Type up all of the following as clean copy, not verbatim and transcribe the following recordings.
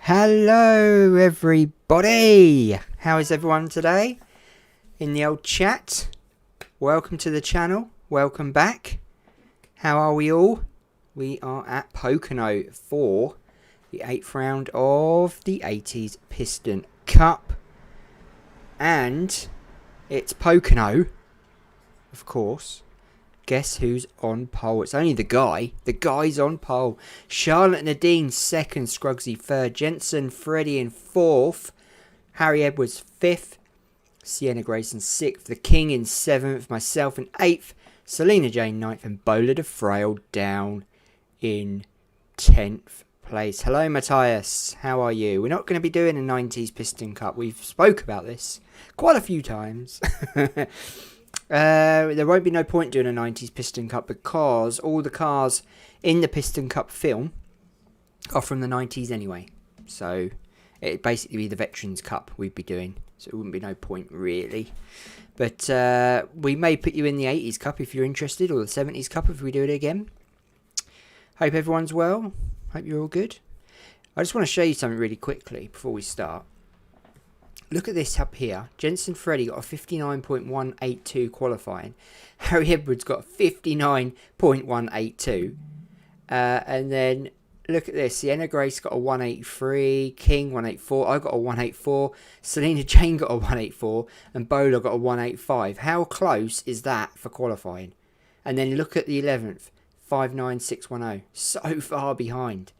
Hello everybody! How is everyone today? In the old chat. Welcome to the channel. Welcome back. How are we all? We are at Pocono for the 8th round of the 80s Piston Cup. And it's Pocono, of course. Guess who's on pole? It's only the guy. The guy's on pole. Charlotte Nadine second, Scrugsy third, Jensen Freddy in fourth, Harry Edwards fifth, Sienna Grayson sixth, the King in seventh, myself in eighth, Selena Jane ninth, and Bowler the Frail down in 10th place. Hello Matthias, how are you? We're not going to be doing a 90s Piston Cup. We've spoke about this quite a few times. There won't be no point doing a 90s Piston Cup because all the cars in the Piston Cup film are from the 90s anyway. So it'd basically be the Veterans Cup we'd be doing. So it wouldn't be no point really. But we may put you in the 80s Cup if you're interested, or the 70s Cup if we do it again. Hope everyone's well. Hope you're all good. I just want to show you something really quickly before we start. Look at this up here. Jensen Freddy got a 59.182 qualifying. Harry Edwards got a 59.182. And then look at this. Sienna Grace got a 183. King 184. I got a 184. Selena Jane got a 184. And Bowler got a 185. How close is that for qualifying? And then look at the 11th. 59610. So far behind.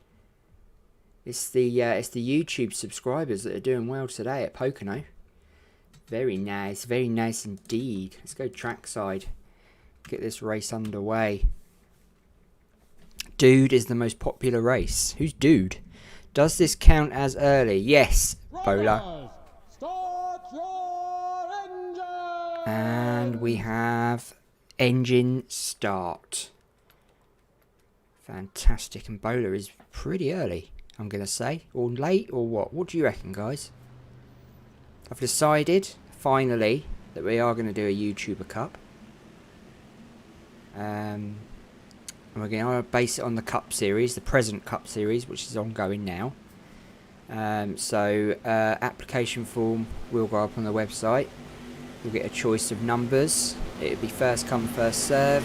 It's the YouTube subscribers that are doing well today at Pocono. Very nice indeed. Let's go trackside. Get this race underway. Dude is the most popular race. Who's Dude? Does this count as early? Yes, Bowler. Start your engine! And we have engine start. Fantastic. And Bowler is pretty early, I'm going to say. Or late, or what? What do you reckon, guys? I've decided, finally, that we are going to do a YouTuber Cup. And we're going to base it on the Cup Series, the present Cup Series, which is ongoing now. Application form will go up on the website. You'll get a choice of numbers. It'll be first come, first serve.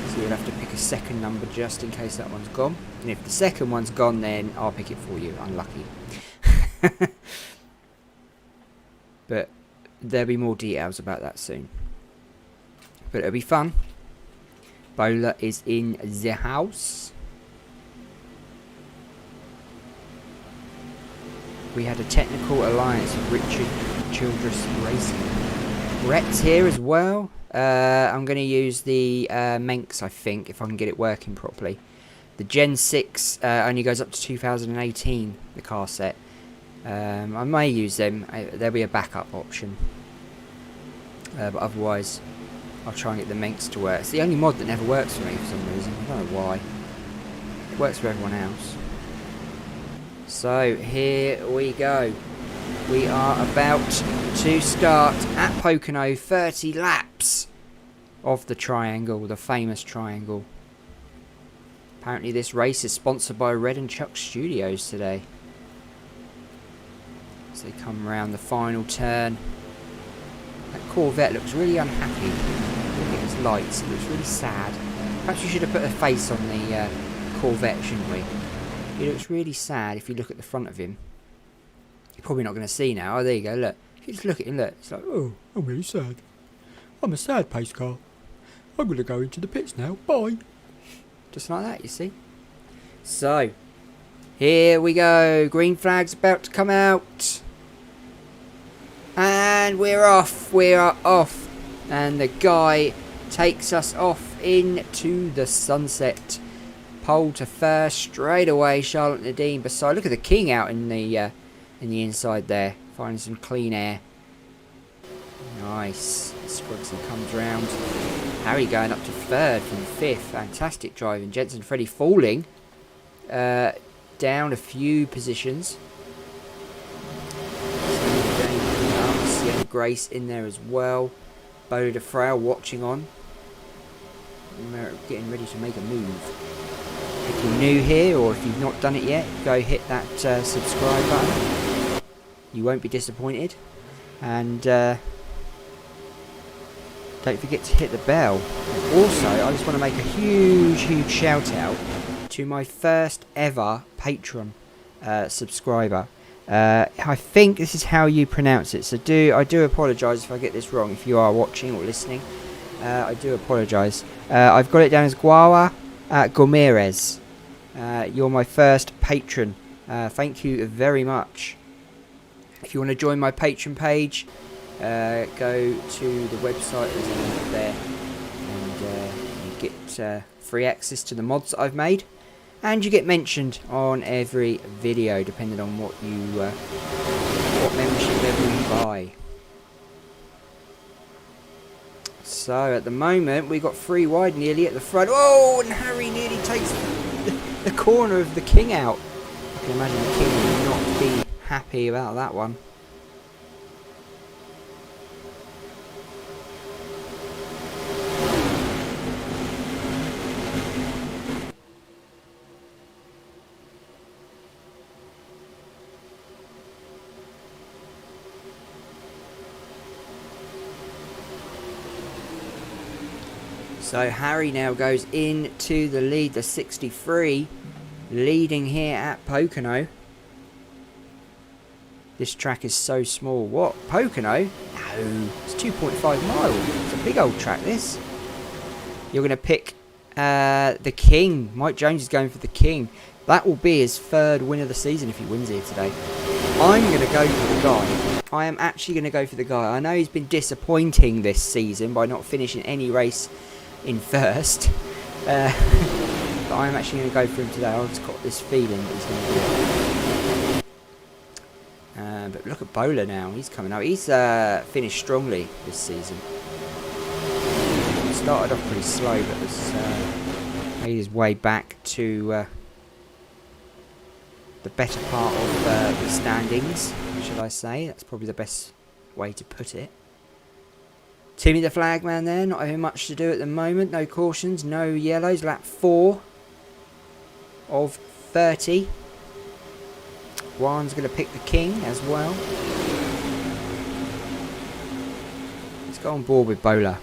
So you'll have to pick a second number just in case that one's gone. And if the second one's gone, then I'll pick it for you. Unlucky. But there'll be more details about that soon. But it'll be fun. Bowler is in the house. We had a technical alliance with Richard Childress Racing. Rhett's here as well. I'm going to use the Manx, I think, if I can get it working properly. The Gen 6 only goes up to 2018, the car set. I may use them. There'll be a backup option. But otherwise, I'll try and get the Manx to work. It's the only mod that never works for me for some reason. I don't know why. It works for everyone else. So, here we go. We are about to start at Pocono, 30 laps of the triangle, the famous triangle. Apparently this race is sponsored by Red and Chuck Studios today. As they come around the final turn. That Corvette looks really unhappy. Look at its lights, it looks really sad. Perhaps we should have put a face on the Corvette, shouldn't we? He looks really sad if you look at the front of him. You're probably not going to see now. Oh, there you go, look. If you just look at him, look. It's like, oh, I'm really sad. I'm a sad pace car. I'm going to go into the pits now. Bye. Just like that, you see. So, here we go. Green flag's about to come out. And we're off. We are off. And the guy takes us off into the sunset. Pole to first straight away. Charlotte Nadine beside. Look at the King out in the inside there. Finding some clean air. Nice. Scrugson comes round. Harry going up to third from fifth. Fantastic driving. Jensen Freddy falling down a few positions. Sienna Grace in there as well. Bowler the watching on. Getting ready to make a move. If you're new here, or if you've not done it yet, go hit that subscribe button. You won't be disappointed. And don't forget to hit the bell. And also, I just want to make a huge shout out to my first ever Patreon subscriber. I think this is how you pronounce it, so I do apologise if I get this wrong. If you are watching or listening, I do apologise. I've got it down as Cauã Guimarães. You're my first patron. Thank you very much. If you want to join my Patreon page, go to the website, there's a link there, and you get free access to the mods that I've made, and you get mentioned on every video depending on what membership level you buy. So at the moment we got 3 wide nearly at the front. Oh, and Harry nearly takes the corner of the king out. I can imagine the king will not be happy about that one. So Harry now goes into the lead, the 63, leading here at Pocono. This track is so small. What? Pocono? No, it's 2.5 miles. It's a big old track, this. You're going to pick the king. Mike Jones is going for the king. That will be his 3rd win of the season if he wins here today. I'm going to go for the guy. I am actually going to go for the guy. I know he's been disappointing this season by not finishing any race in first, but I'm actually going to go for him today. I've just got this feeling that he's going to do it. But look at Bowler now, he's coming out. He's finished strongly this season. Started off pretty slow, but has made his way back to the better part of the standings, should I say. That's probably the best way to put it. Timmy the flagman there, not having much to do at the moment. No cautions, no yellows. Lap 4 of 30. Juan's going to pick the king as well. Let's go on board with Bowler.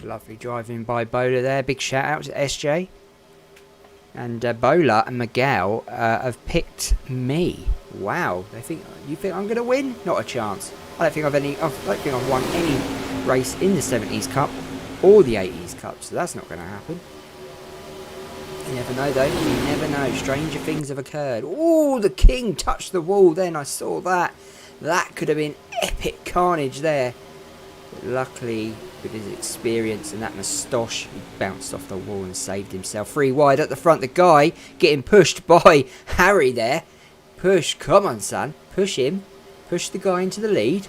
Lovely driving by Bowler there. Big shout out to SJ. And Bowler and Miguel have picked me. Wow. You think I'm going to win? Not a chance. I don't think I've won any race in the 70s Cup or the 80s Cup, so that's not going to happen. You never know though. You never know. Stranger things have occurred. Oh, the king touched the wall then. I saw that. That could have been epic carnage there. But luckily, with his experience and that moustache, he bounced off the wall and saved himself. 3 wide at the front. The guy getting pushed by Harry there. Push. Come on, son. Push him. Push the guy into the lead.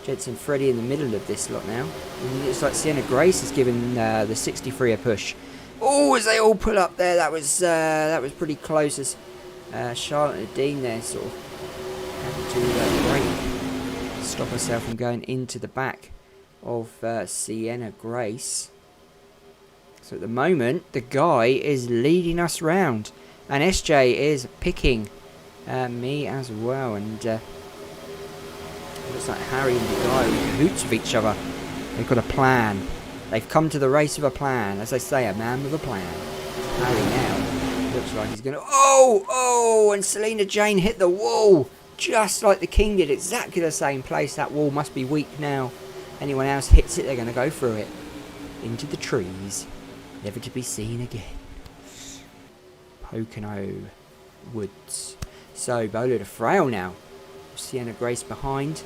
Jensen Freddy in the middle of this lot now. And it looks like Sienna Grace has given the 63 a push. Oh, as they all pull up there, that was pretty close. As Charlotte and Dean there sort of had to brake, stop herself from going into the back of Sienna Grace. So at the moment, the guy is leading us round, and SJ is picking me as well. And it looks like Harry and the guy are in cahoots with each other. They've got a plan. They've come to the race with a plan. As they say, a man with a plan. Harry now looks like he's going to... Oh! And Selena Jane hit the wall. Just like the king did. Exactly the same place. That wall must be weak now. Anyone else hits it, they're going to go through it. Into the trees. Never to be seen again. Pocono Woods. So, Bowler the Frail now. Sienna Grace behind.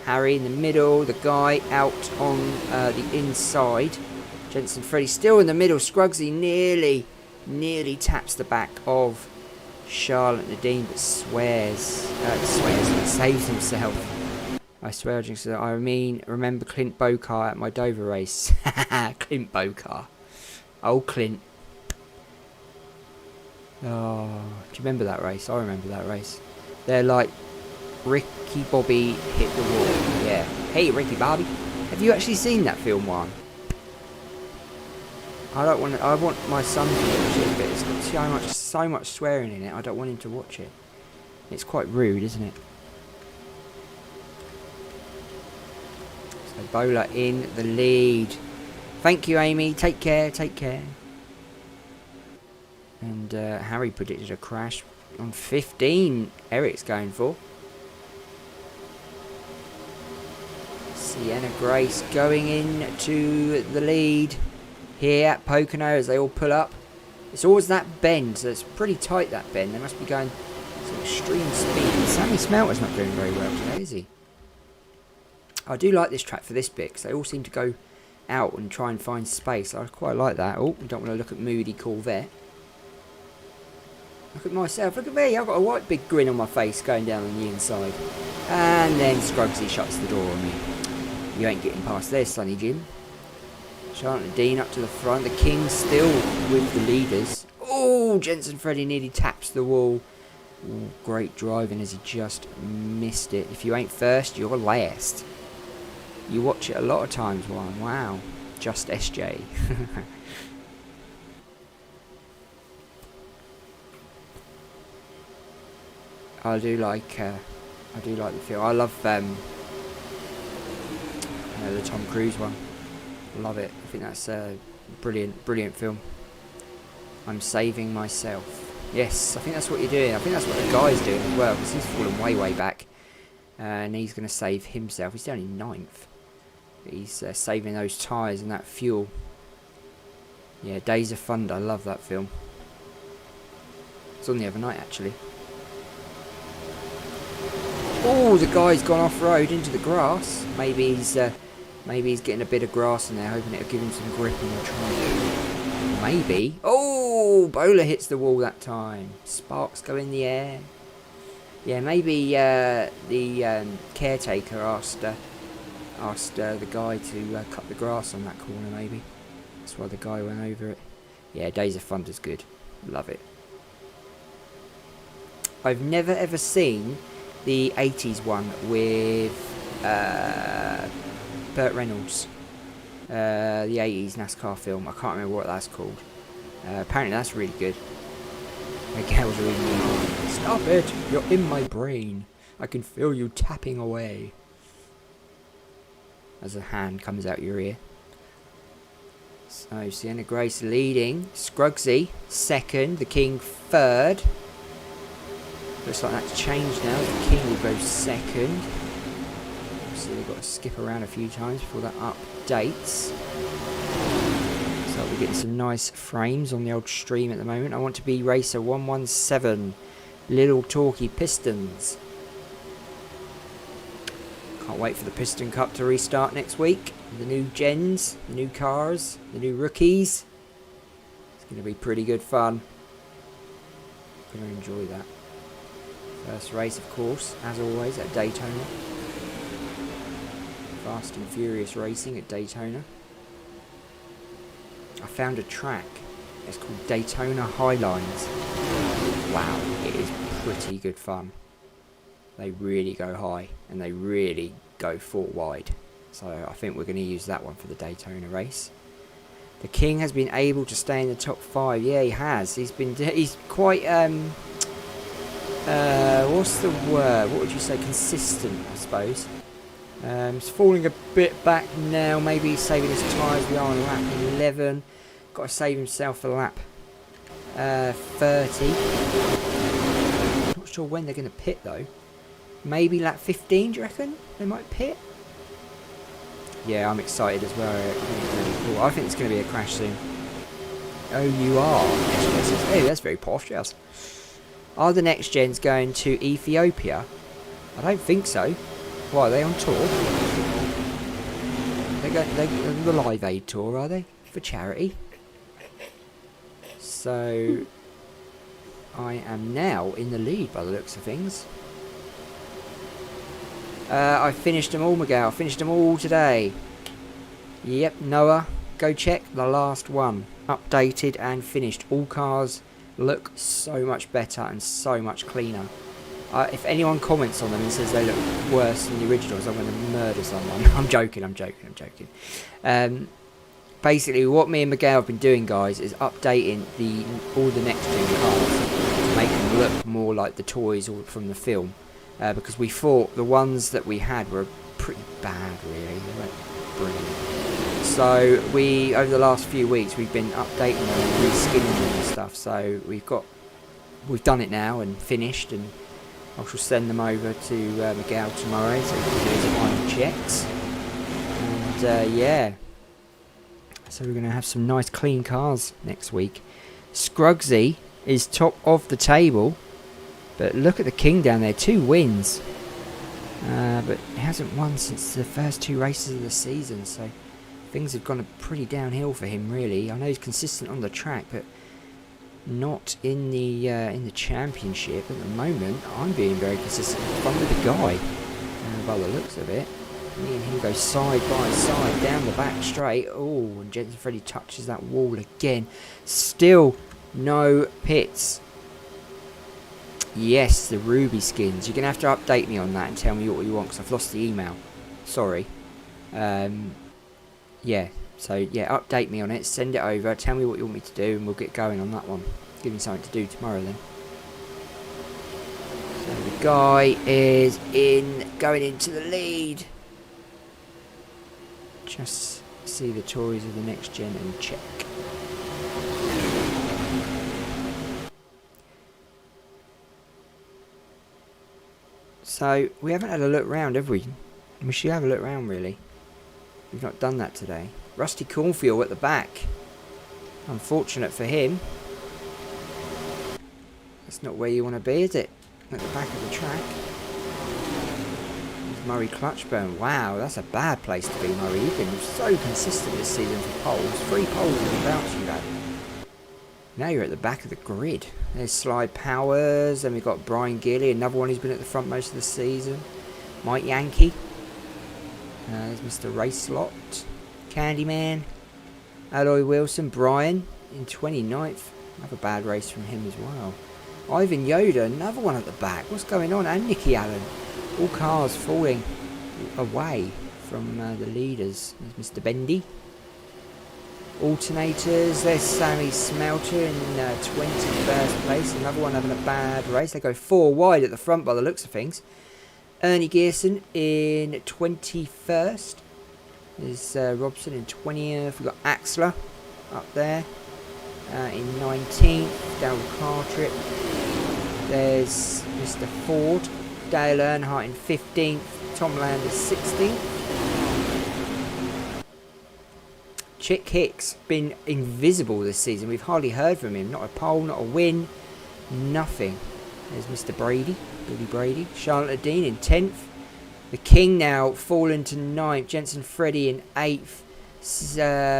Harry in the middle. The guy out on the inside. Jensen Freddy still in the middle. Scruggsy nearly taps the back of Charlotte Nadine, but saves himself. I swear, I mean, remember Clint Bokar at my Dover race. Clint Bokar. Oh, Clint. Oh, do you remember that race? I remember that race. They're like Ricky Bobby hit the wall. Yeah. Hey, Ricky Bobby. Have you actually seen that film one? I don't want. I want my son to watch it, but it's got so much swearing in it. I don't want him to watch it. It's quite rude, isn't it? So Bowler in the lead. Thank you, Amy. Take care. Take care. And Harry predicted a crash on 15. Eric's going for. Sienna Grace going into the lead here at Pocono as they all pull up. It's always that bend, so it's pretty tight, that bend. They must be going some extreme speed. And Sammy Smelter's not doing very well today, is he? I do like this track for this bit, because they all seem to go out and try and find space. I quite like that. Oh, we don't want to look at Moody Corvette. Look at myself. Look at me. I've got a white big grin on my face going down on the inside. And then Scruggsy shuts the door on me. You ain't getting past there, Sonny Jim. Charlotte and Dean up to the front. The King still with the leaders. Oh, Jensen Freddy nearly taps the wall. Ooh, great driving as he just missed it. If you ain't first, you're last. You watch it a lot of times, Juan. Wow. Just SJ. I do like the film. I love the Tom Cruise one. Love it. I think that's a brilliant film. I'm saving myself. Yes, I think that's what you're doing. I think that's what the guy's doing as well, because he's fallen way back, and he's going to save himself. He's only 9th. He's saving those tyres and that fuel. Yeah, Days of Thunder. I love that film. It's on the other night actually. Oh, the guy's gone off-road into the grass. Maybe he's getting a bit of grass in there, hoping it'll give him some grip on the track. Maybe. Oh, Bowler hits the wall that time. Sparks go in the air. Yeah, maybe the caretaker asked the guy to cut the grass on that corner, maybe. That's why the guy went over it. Yeah, Days of Thunder's good. Love it. I've never ever seen the 80s one with Burt Reynolds. The 80s NASCAR film. I can't remember what that's called. Apparently that's really good. The girls are reading. Stop it! You're in my brain. I can feel you tapping away. As a hand comes out your ear. So Sienna Grace leading. Scruggsy second. The King third. Looks like that's changed now. The King will go second. So they've got to skip around a few times before that updates. So we're getting some nice frames on the old stream at the moment. I want to be Racer 117. Little Talky Pistons. Can't wait for the Piston Cup to restart next week. The new gens, the new cars, the new rookies. It's going to be pretty good fun. I'm going to enjoy that. First race, of course, as always, at Daytona. Fast and Furious Racing at Daytona. I found a track. It's called Daytona Highlines. Wow, it is pretty good fun. They really go high and they really go 4 wide. So I think we're going to use that one for the Daytona race. The King has been able to stay in the top 5. Yeah, he has. He's quite what's the word? What would you say? Consistent, I suppose. He's falling a bit back now. Maybe he's saving his tyres. We are on lap 11. Got to save himself a lap 30. Not sure when they're going to pit though. Maybe lap 15, do you reckon? They might pit? Yeah, I'm excited as well. I think it's really cool. I think it's going to be a crash soon. Oh, you are? Hey, that's very posh, yes. Are the next gens going to Ethiopia? I don't think so. Why, are they on tour? They on the Live Aid tour, are they? For charity. So I am now in the lead by the looks of things. I finished them all, Miguel. Finished them all today. Yep, Noah, go check the last one. Updated and finished. All cars look so much better and so much cleaner. If anyone comments on them and says they look worse than the originals, I'm going to murder someone. I'm joking. Basically, what me and Miguel have been doing, guys, is updating all the next gen cars to make them look more like the toys or from the film. Because we thought the ones that we had were pretty bad, really. They weren't brilliant. So over the last few weeks, we've been updating them and reskinning them and stuff. So we've done it now and finished, and I shall send them over to Miguel tomorrow so he can do his final checks. And yeah, so we're going to have some nice clean cars next week. Scrugsy is top of the table, but look at the King down there, 2 wins. But he hasn't won since the first 2 races of the season, so things have gone pretty downhill for him, really. I know he's consistent on the track, but not in the championship at the moment. I'm being very consistent in front of the guy, by the looks of it. Me and him go side by side down the back straight. Oh, and Jensen Freddy touches that wall again. Still no pits. Yes, the ruby skins. You're going to have to update me on that and tell me what you want, because I've lost the email. Sorry. Yeah, so yeah, update me on it. Send it over. Tell me what you want me to do, and we'll get going on that one. Give me something to do tomorrow then. So the guy is going into the lead. Just see the toys of the next gen and check. So we haven't had a look round, have we? We should have a look round, really. We've not done that today. Rusty Cornfield at the back. Unfortunate for him. That's not where you want to be, is it? At the back of the track. There's Murray Clutchburn. Wow, that's a bad place to be, Murray. You've been so consistent this season for poles. 3 poles in the bounce you've had. Now you're at the back of the grid. There's Slide Powers. Then we've got Brian Gilly, another one who's been at the front most of the season. Mike Yankee. There's Mr. Racelot. Candyman. Alloy Wilson. Brian in 29th. Another bad race from him as well. Ivan Yoda, another one at the back. What's going on? And Nicky Allen. All cars falling away from the leaders. There's Mr. Bendy. Alternators. There's Sammy Smelter in 21st place. Another one having a bad race. They go 4 wide at the front by the looks of things. Ernie Gearson in 21st. There's Robson in 20th. We've got Axler up there in 19th. Darryl Cartrip. There's Mr. Ford. Dale Earnhardt in 15th. Tom Landers 16th. Chick Hicks been invisible this season. We've hardly heard from him. Not a pole, not a win. Nothing. There's Mr. Brady. Billy Brady. Charlotte Dean in 10th. The King now fallen to 9th. Jensen Freddy in 8th.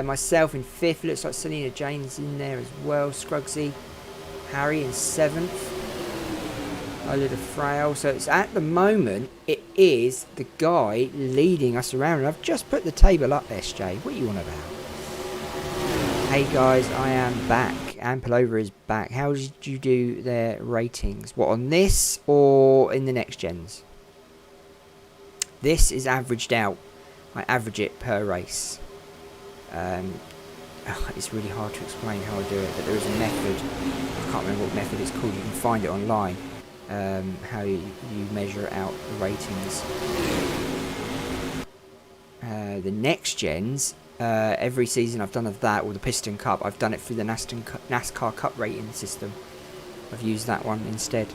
Myself in 5th. Looks like Selena James in there as well. Scrugsy. Harry in 7th. Ola de Frail. So it's at the moment, it is the guy leading us around. And I've just put the table up, SJ. What are you on about? Hey guys, I am back. Ampelover is back. How did you do their ratings? What, on this or in the next gens? This is averaged out. I average it per race. It's really hard to explain how I do it, but there is a method. I can't remember what method it's called. You can find it online. How you measure out the ratings. The next gens, every season I've done of that, or the Piston Cup, I've done it through the NASCAR Cup rating system. I've used that one instead.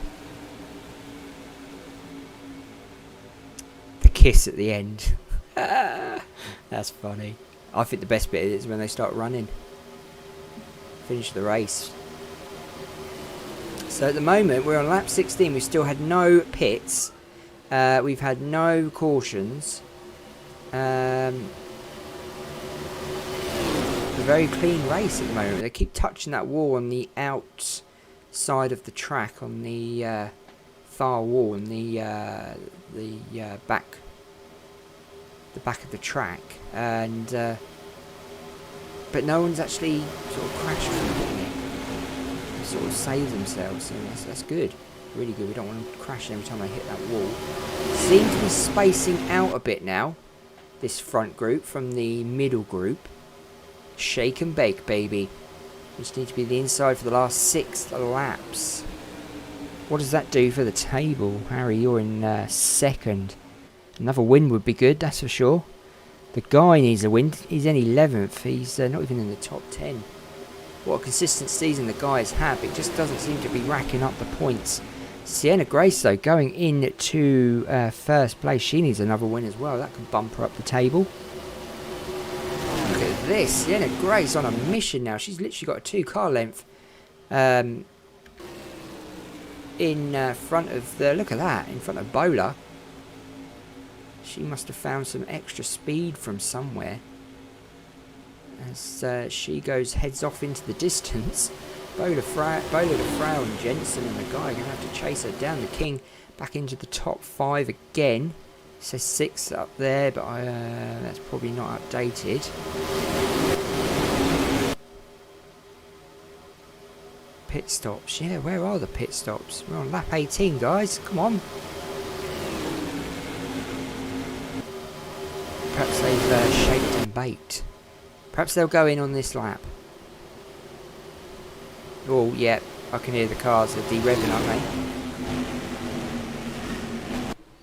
The kiss at the end. That's funny. I think the best bit is when they start running. Finish the race. So at the moment we're on lap 16. We've still had no pits. We've had no cautions. A very clean race at the moment. They keep touching that wall on the outside of the track, on the far wall, and the back of the track, and but no one's actually sort of crashed from hitting it. They sort of save themselves, and that's good, really good. We don't want to crash every time I hit that wall. Seems to be spacing out a bit now, this front group from the middle group. Shake and bake, baby. We just need to be the inside for the last 6 laps. What does that do for the table? Harry, you're in second. Another win would be good, that's for sure. The guy needs a win. He's in 11th. He's not even in the top 10. What a consistent season the guy has had. It just doesn't seem to be racking up the points. Sienna Grace, though, going into first place. She needs another win as well. That could bump her up the table. Look at this. Sienna Grace on a mission now. She's literally got a 2-car length in front of the... Look at that. In front of Bowler. She must have found some extra speed from somewhere. As she heads off into the distance. Bowler to Frau and Jensen and the guy are going to have to chase her down. The King back into the top 5 again. It says 6 up there, but that's probably not updated. Pit stops. Yeah, where are the pit stops? We're on lap 18, guys. Come on. Perhaps they've shaped and baked. Perhaps they'll go in on this lap. Oh, yeah. I can hear the cars. They're de-revving, aren't they?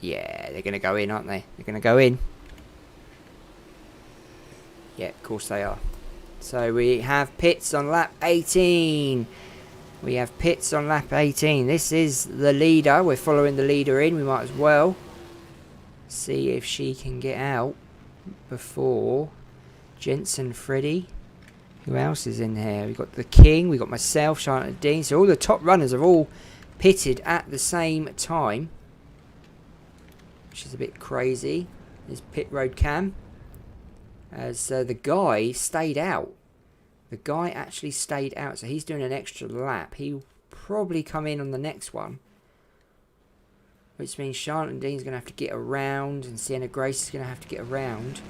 Yeah, they're going to go in, aren't they? They're going to go in. Yeah, of course they are. So we have pits on lap 18. We have pits on lap 18. This is the leader. We're following the leader in. We might as well see if she can get out before Jensen, Freddie. Who else is in here? We've got the King. We've got myself, Charlotte and Dean. So all the top runners are all pitted at the same time, which is a bit crazy. There's pit road cam. As the guy stayed out. The guy actually stayed out, so he's doing an extra lap. He'll probably come in on the next one, which means Charlotte and Dean's going to have to get around, and Sienna Grace is going to have to get around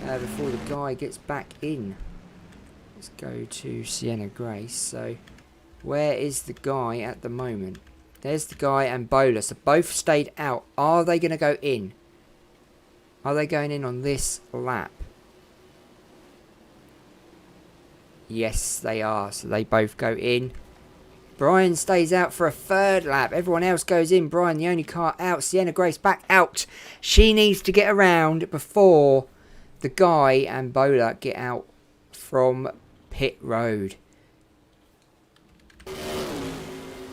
before the guy gets back in. Let's go to Sienna Grace. So, where is the guy at the moment? There's the guy and Bowler. So, both stayed out. Are they going to go in? Are they going in on this lap? Yes, they are. So, they both go in. Brian stays out for a 3rd lap. Everyone else goes in. Brian, the only car out. Sienna Grace back out. She needs to get around before the guy and Bowler get out from pit road.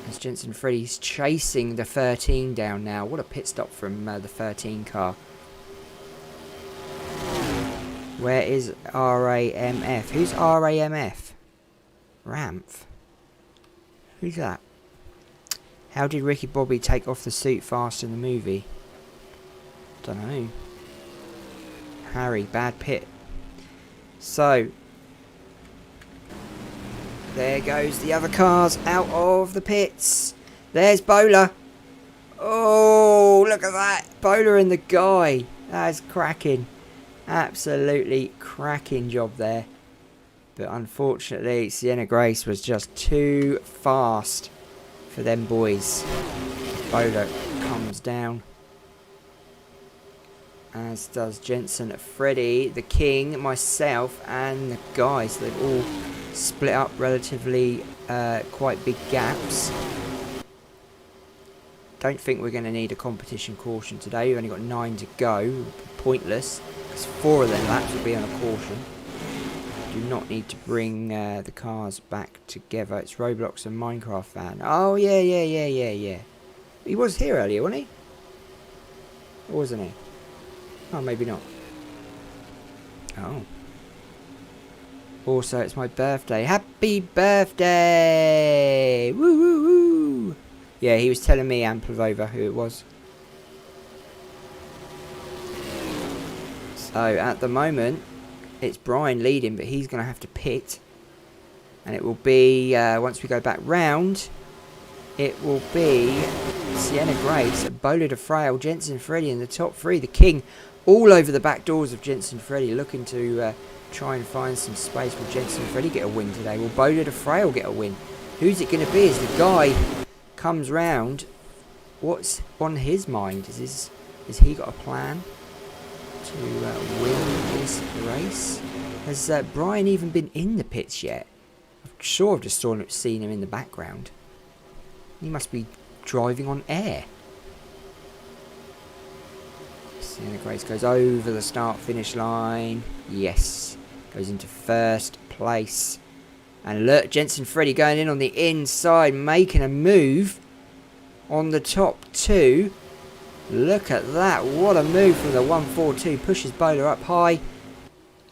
As Jensen Freddy's chasing the 13 down now. What a pit stop from the 13 car. Where is RAMF? Who's RAMF? Ramph. Who's that? How did Ricky Bobby take off the suit fast in the movie? Don't know. Harry, bad pit. So, there goes the other cars out of the pits. There's Bowler. Oh, look at that. Bowler and the guy. That is cracking. Absolutely cracking job there. But unfortunately, Sienna Grace was just too fast for them boys. Bowler comes down. As does Jensen, Freddie, the King, myself, and the guys. They've all split up relatively quite big gaps. Don't think we're going to need a competition caution today. We've only got 9 to go. Pointless. Because 4 of them laps will be on a caution. Do not need to bring the cars back together. It's Roblox and Minecraft fan. Oh, yeah. He was here earlier, wasn't he? Or wasn't he? Oh, maybe not. Oh. Also, it's my birthday. Happy birthday! Woo, woo, woo! Yeah, he was telling me and Plavova who it was. So at the moment, it's Brian leading, but he's going to have to pit. And it will be, once we go back round, it will be Sienna Grace, Bowler de Frail, Jensen Freddy in the top three. The King all over the back doors of Jensen Freddy, looking to try and find some space. Will Jensen Freddy get a win today? Will Bowler de Frail get a win? Who's it going to be as the guy comes round? What's on his mind? Has he got a plan to win this race? Has Brian even been in the pits yet? I'm sure I've just seen him in the background. He must be driving on air. Sienna Grace goes over the start-finish line. Yes. Goes into first place. And look, Jensen Freddy going in on the inside, making a move on the top two. Look at that. What a move from the 142. Pushes Bowler up high.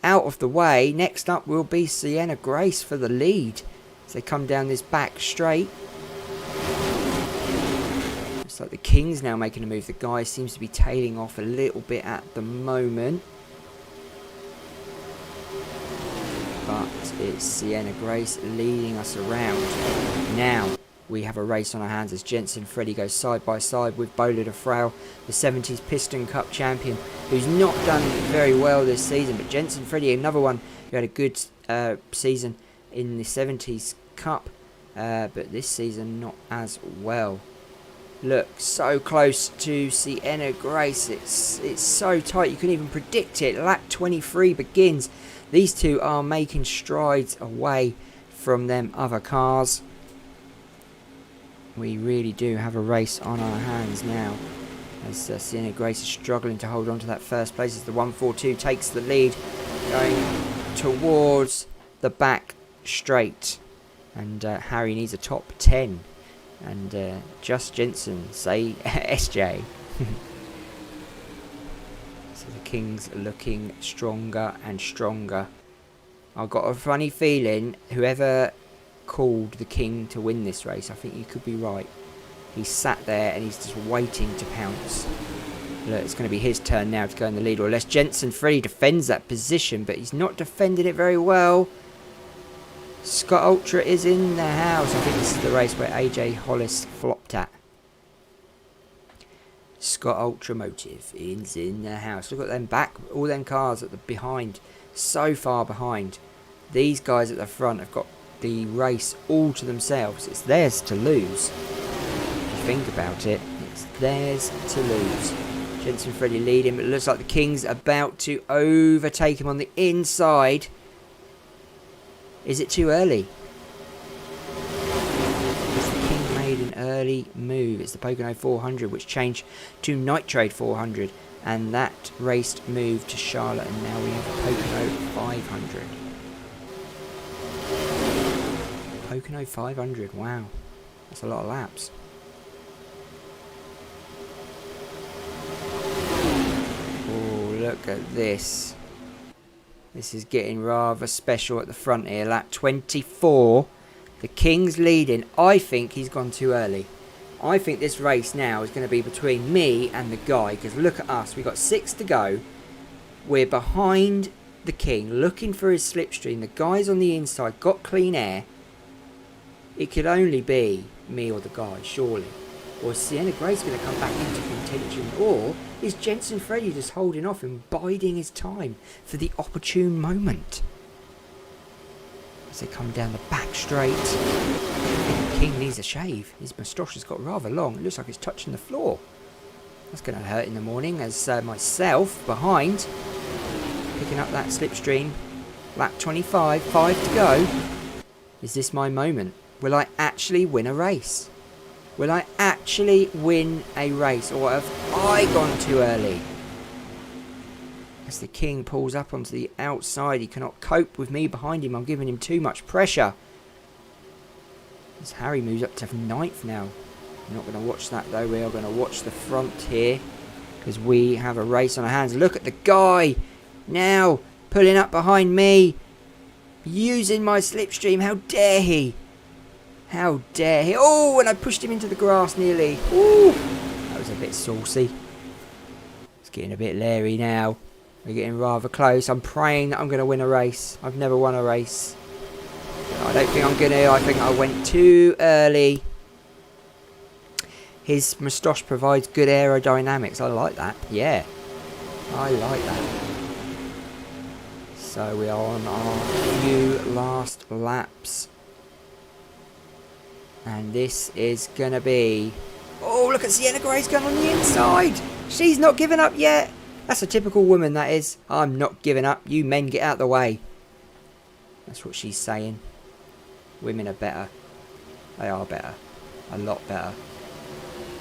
Out of the way. Next up will be Sienna Grace for the lead as they come down this back straight. Looks like the King's now making a move. The guy seems to be tailing off a little bit at the moment. But it's Sienna Grace leading us around. Now we have a race on our hands as Jensen Freddy goes side by side with Bowler de Frail, the 70s Piston Cup champion, who's not done very well this season. But Jensen Freddy, another one who had a good season in the 70s Cup, but this season not as well. Look, so close to Sienna Grace. It's so tight you couldn't even predict it. Lap 23 begins. These two are making strides away from them other cars. We really do have a race on our hands now, as Sienna Grace is struggling to hold on to that first place as the 142 takes the lead, going towards the back straight. And Harry needs a top 10. And Just Jensen, say SJ. So the King's looking stronger and stronger. I've got a funny feeling whoever called the King to win this race, I think you could be right. He's sat there and he's just waiting to pounce. Look, it's going to be his turn now to go in the lead, or unless Jensen Freddy defends that position, but he's not defending it very well. Scott Ultra is in the house. I think this is the race where AJ Hollis flopped at. Scott Ultra Motive is in the house. Look at them back, all them cars at the behind, so far behind. These guys at the front have got the race all to themselves. It's theirs to lose. If you think about it, it's theirs to lose. Jensen Freddy leading, but it looks like the King's about to overtake him on the inside. Is it too early? Has the King made an early move? It's the Pocono 400, which changed to Nitrate 400, and that raced moved to Charlotte, and now we have a Pocono 500. Pocono 500, wow, that's a lot of laps. Oh, look at this. This is getting rather special at the front here. Lap 24. The King's leading. I think he's gone too early. I think this race now is going to be between me and the guy. Because look at us. We've got 6 to go. We're behind the King, looking for his slipstream. The guys on the inside got clean air. It could only be me or the guy, surely. Or is Sienna Grace going to come back into contention? Or is Jensen Freddy just holding off and biding his time for the opportune moment? As they come down the back straight. The King needs a shave. His moustache has got rather long. It looks like it's touching the floor. That's going to hurt in the morning, as myself behind, picking up that slipstream. Lap 25, 5 to go. Is this my moment? Will I actually win a race? Will I actually win a race, or have I gone too early? As the King pulls up onto the outside, he cannot cope with me behind him. I'm giving him too much pressure. As Harry moves up to 9th now. We're not going to watch that though. We are going to watch the front here, because we have a race on our hands. Look at the guy now pulling up behind me, using my slipstream. How dare he? How dare he? Oh, and I pushed him into the grass nearly. Ooh, that was a bit saucy. It's getting a bit leery now. We're getting rather close. I'm praying that I'm going to win a race. I've never won a race. I don't think I'm going to. I think I went too early. His moustache provides good aerodynamics. I like that. Yeah. I like that. So we are on our few last laps. And this is going to be... Oh, look at Sienna Gray's going on the inside. She's not giving up yet. That's a typical woman, that is. I'm not giving up. You men get out the way. That's what she's saying. Women are better. They are better. A lot better.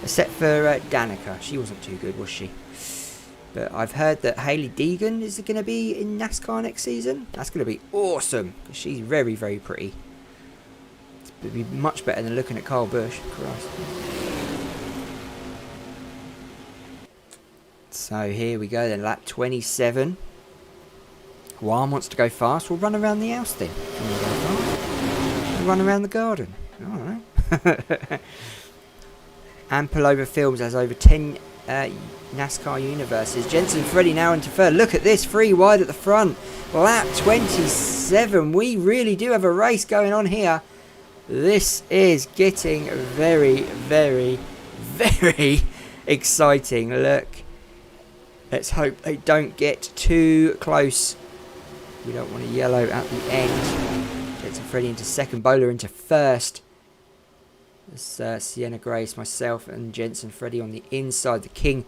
Except for Danica. She wasn't too good, was she? But I've heard that Hailey Deegan is going to be in NASCAR next season. That's going to be awesome. She's very, very pretty. It'd be much better than looking at Kyle Busch. Christ. So here we go then. Lap 27. Juan wants to go fast. We'll run around the house then. We'll run around the garden. Alright. And Pullover Films has over 10 NASCAR universes. Jensen Freddy now into third. Look at this, 3 wide at the front. Lap 27. We really do have a race going on here. This is getting very, very, very exciting. Look. Let's hope they don't get too close. We don't want a yellow at the end. Jensen Freddy into second. Bowler into first. There's Sienna Grace, myself, and Jensen Freddy on the inside. The King,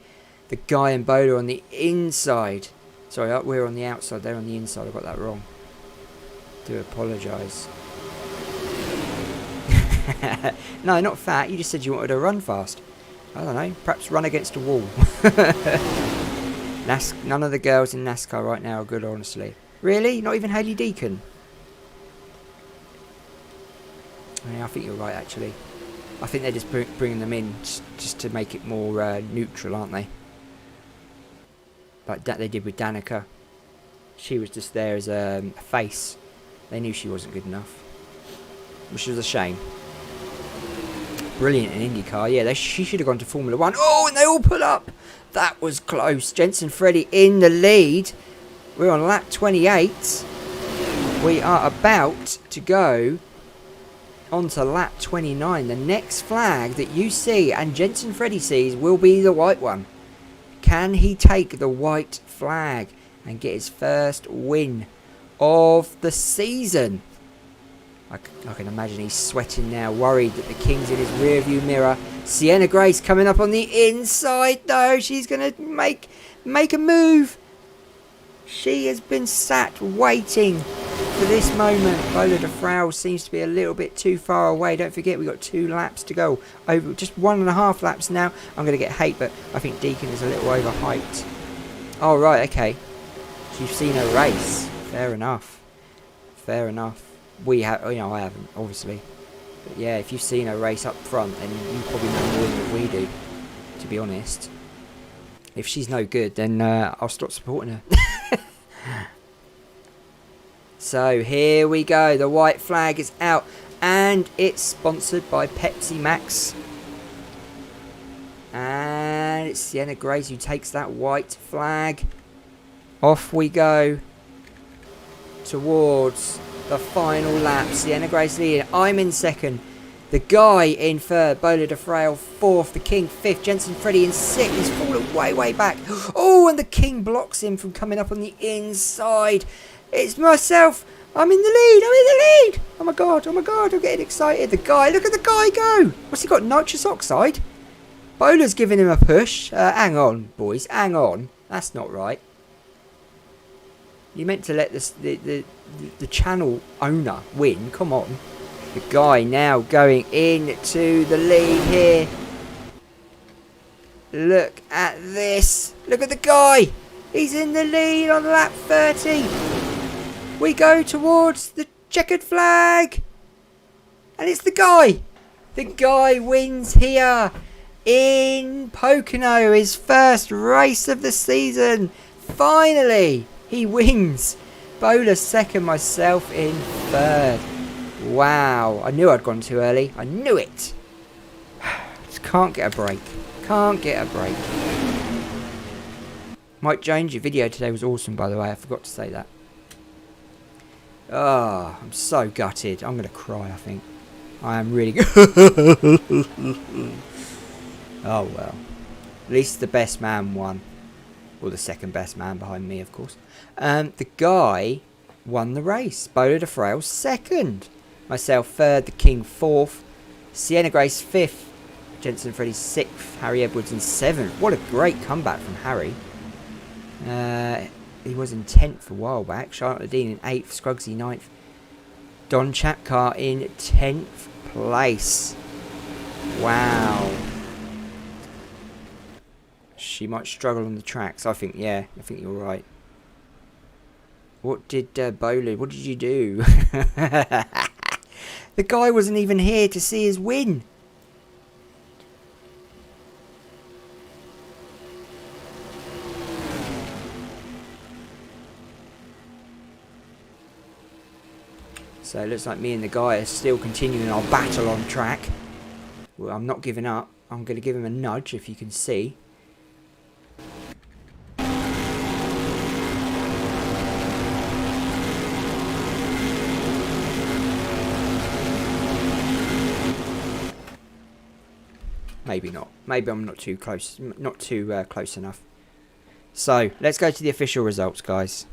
the Guy and Bowler on the inside. Sorry, we're on the outside. They're on the inside. I got that wrong. Do apologise. No, not fat. You just said you wanted to run fast. I don't know. Perhaps run against a wall. None of the girls in NASCAR right now are good, honestly. Really? Not even Hailey Deacon? Yeah, I think you're right, actually. I think they're just bringing them in just to make it more neutral, aren't they? Like that they did with Danica. She was just there as a face. They knew she wasn't good enough. Which was a shame. Brilliant in IndyCar. Yeah, she should have gone to Formula 1. Oh, and they all pull up. That was close. Jensen Freddy in the lead. We're on lap 28. We are about to go onto lap 29. The next flag that you see and Jensen Freddy sees will be the white one. Can he take the white flag and get his first win of the season? I can imagine he's sweating now, worried that the King's in his rear view mirror. Sienna Grace coming up on the inside though. She's going to make a move. She has been sat waiting for this moment. Bola de Frau seems to be a little bit too far away. Don't forget we've got 2 laps to go. Over just 1.5 laps now. I'm going to get hate, but I think Deacon is a little overhyped. Oh, right, okay. So you've seen a race. Fair enough. Fair enough. We have, I haven't, obviously. But yeah, if you've seen a race up front, then you probably know more than we do, to be honest. If she's no good, then I'll stop supporting her. So here we go. The white flag is out, and it's sponsored by Pepsi Max. And it's Sienna Grace who takes that white flag. Off we go towards the final lap. Sienna Grace leading. I'm in second. The Guy in third. Bola de Frau fourth. The King fifth. Jensen Freddy in sixth. He's fallen way back. Oh, and the King blocks him from coming up on the inside. It's myself. I'm in the lead. I'm in the lead. Oh my god. I'm getting excited. The Guy. Look at the Guy go. What's he got? Nitrous oxide? Bola's giving him a push. Hang on, boys. Hang on. That's not right. You meant to let the channel owner win. Come on. The Guy now going into the lead here. Look at this. Look at the Guy. He's in the lead on lap 30. We go towards the checkered flag. And it's the Guy. The Guy wins here in Pocono. His first race of the season. Finally. He wins. Bola second, myself in third. Wow, I knew I'd gone too early. I knew it. Just can't get a break. Can't get a break. Mike Jones, your video today was awesome, by the way. I forgot to say that. Oh, I'm so gutted. I'm going to cry, I think. I am really good. Oh, well. At least the best man won. Or the second best man behind me, of course. The guy won the race. Bowler de Frail second. Myself third. The King fourth. Sienna Grace fifth. Jensen Freddy sixth. Harry Edwards in seventh. What a great comeback from Harry. He was in 10th a while back. Charlotte Dean in 8th. Scruggsy 9th. Don Chapcar in 10th place. Wow. She might struggle on the tracks. I think, yeah. I think you're right. What did Bowler, what did you do? The guy wasn't even here to see his win. So it looks like me and the guy are still continuing our battle on track. Well, I'm not giving up. I'm going to give him a nudge, if you can see. Maybe not. Maybe I'm not too close. Not too close enough. So let's go to the official results, guys.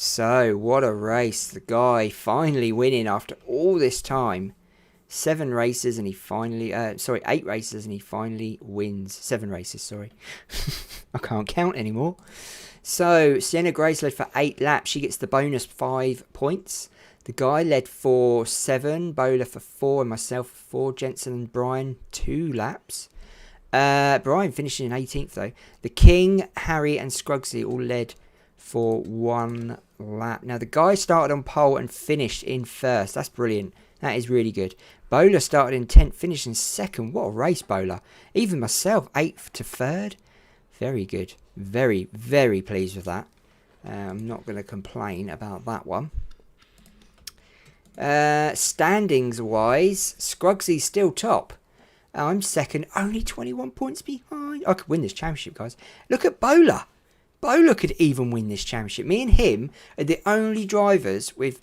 So, what a race. The guy finally winning after all this time. 7 races and he finally... 8 races and he finally wins. 7 races, sorry. I can't count anymore. So, Sienna Grace led for 8 laps. She gets the bonus 5 points. The guy led for 7. Bowler for 4 and myself for 4. Jensen and Brian 2 laps. Brian finishing in 18th though. The King, Harry and Scruggsy all led for 1 lap. Now the guy started on pole and finished in first. That's brilliant. That is really good. Bowler started in 10th, finished in 2nd. What a race, Bowler. Even myself, 8th to 3rd. Very good. Very, very pleased with that. I'm not going to complain about that one. Standings wise, Scruggsy's still top. I'm 2nd, only 21 points behind. I could win this championship, guys. Look at Bowler. Bowler could even win this championship. Me and him are the only drivers with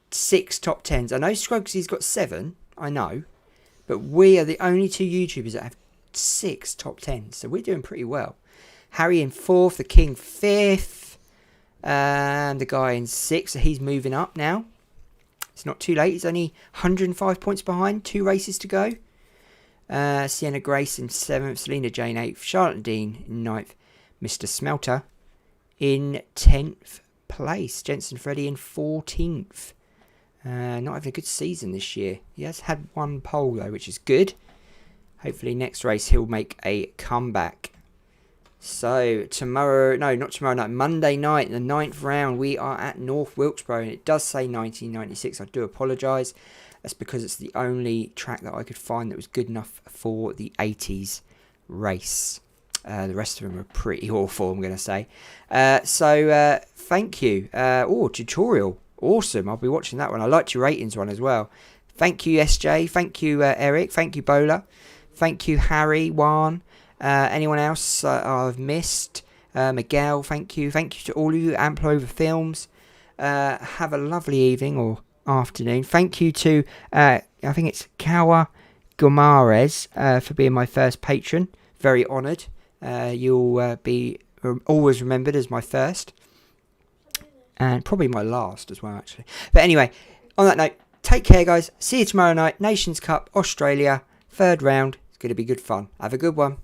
6 top 10s. I know Scruggsy's got 7, I know. But we are the only 2 YouTubers that have 6 top 10s. So we're doing pretty well. Harry in 4th, the King 5th. And the guy in 6th, so he's moving up now. It's not too late. He's only 105 points behind. 2 races to go. Sienna Grace in 7th. Selena Jane 8th. Charlotte Dean in 9th. Mr. Smelter in 10th place. Jensen Freddy in 14th. Not having a good season this year. He has had 1 pole though, which is good. Hopefully next race he'll make a comeback. So tomorrow, no, not tomorrow night, Monday night, the 9th round, we are at North Wilkesboro, and it does say 1996. I do apologise. That's because it's the only track that I could find that was good enough for the 80s race. The rest of them are pretty awful, I'm going to say. So thank you. Tutorial. Awesome. I'll be watching that one. I liked your ratings one as well. Thank you, SJ. Thank you, Eric. Thank you, Bowler. Thank you, Harry, Juan. Anyone else I've missed? Miguel, thank you. Thank you to all of you at Amplova Films. Have a lovely evening or afternoon. Thank you to, I think it's Cauã Guimarães for being my first patron. Very honoured. You'll be always remembered as my first. And probably my last as well, actually. But anyway, on that note, take care, guys. See you tomorrow night. Nations Cup, Australia, 3rd round. It's going to be good fun. Have a good one.